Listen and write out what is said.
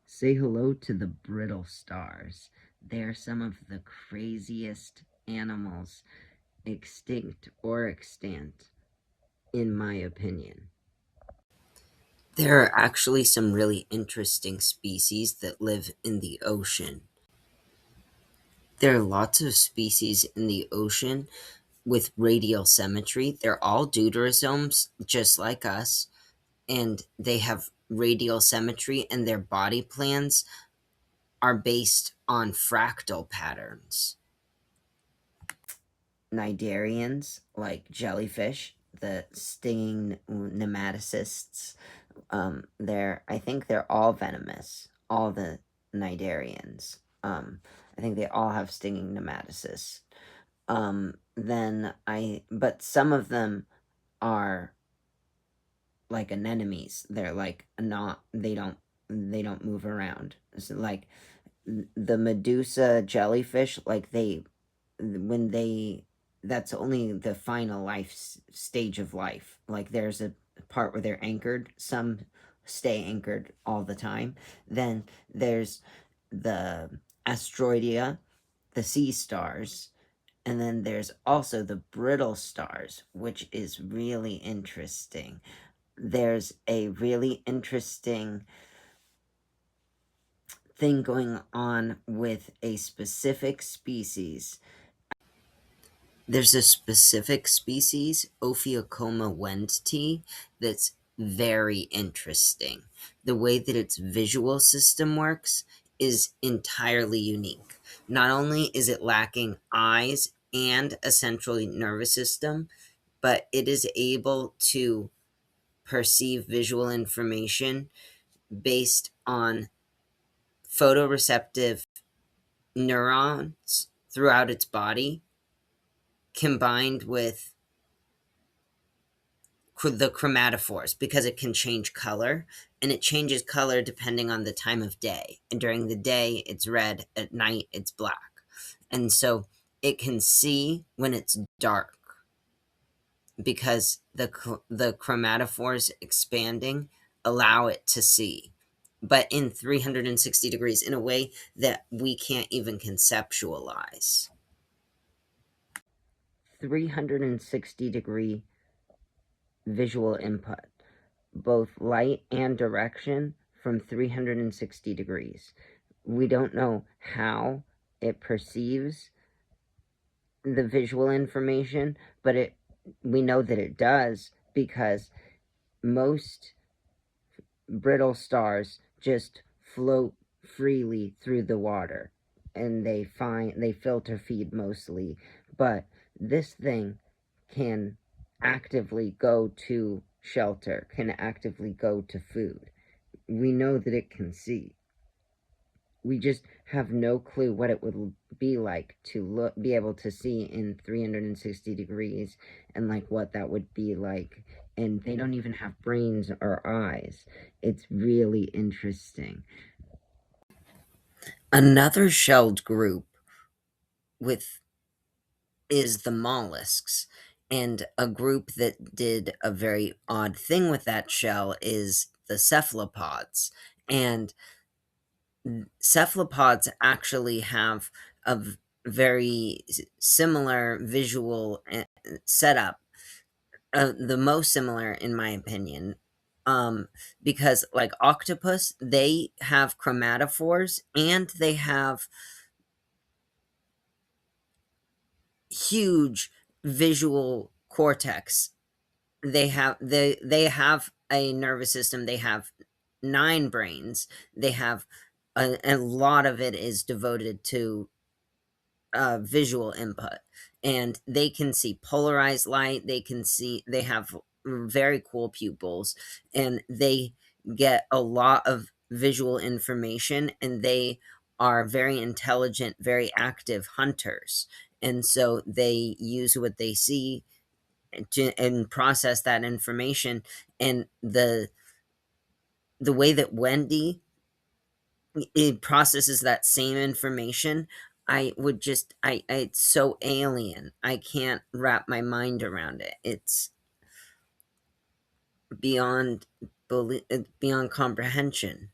Say hello to the brittle stars. They are some of the craziest animals, extinct or extant, in my opinion. There are actually some really interesting species that live in the ocean. There are lots of species in the ocean with radial symmetry. They're all deuterosomes, just like us, and they have radial symmetry, and their body plans are based on fractal patterns. Cnidarians, like jellyfish, the stinging nematocysts, I think they're all venomous. All the Cnidarians. I think they all have stinging nematocysts. But some of them are like anemones. They're like not. They don't move around. So like the Medusa jellyfish, like when they that's only the final stage of life. Like there's a part where they're anchored. Some stay anchored all the time. Then there's the Asteroideea, the sea stars, and then there's also the brittle stars, which is really interesting. There's a really interesting thing going on with a specific species. There's a specific species, Wendtii, that's very interesting. The way that its visual system works is entirely unique. Not only is it lacking eyes and a central nervous system, but it is able to perceive visual information based on photoreceptive neurons throughout its body, combined with the chromatophores, because it can change color, and it changes color depending on the time of day. And during the day, it's red. At night, it's black. And so it can see when it's dark because the chromatophores expanding allow it to see, but in 360 degrees, in a way that we can't even conceptualize. 360-degree visual input, both light and direction, from 360 degrees. We don't know how it perceives the visual information, but we know that it does, because most brittle stars just float freely through the water, and they filter feed mostly. But this thing can actively go to shelter, can actively go to food. We know that it can see. We just have no clue what it would be like to be able to see in 360 degrees, and like what that would be like. And they don't even have brains or eyes. It's really interesting. Another shelled group with is the mollusks. And a group that did a very odd thing with that shell is the cephalopods. And cephalopods actually have a very similar visual setup, the most similar in my opinion, because like octopus, they have chromatophores and they have huge visual cortex. They have a nervous system. They have 9 brains. They have a lot of it is devoted to visual input, and they can see polarized light. They have very cool pupils, and they get a lot of visual information, and they are very intelligent, very active hunters. And so they use what they see and process that information. And the way that Wendtii it processes that same information, I would just it's so alien. I can't wrap my mind around it. It's beyond beyond comprehension.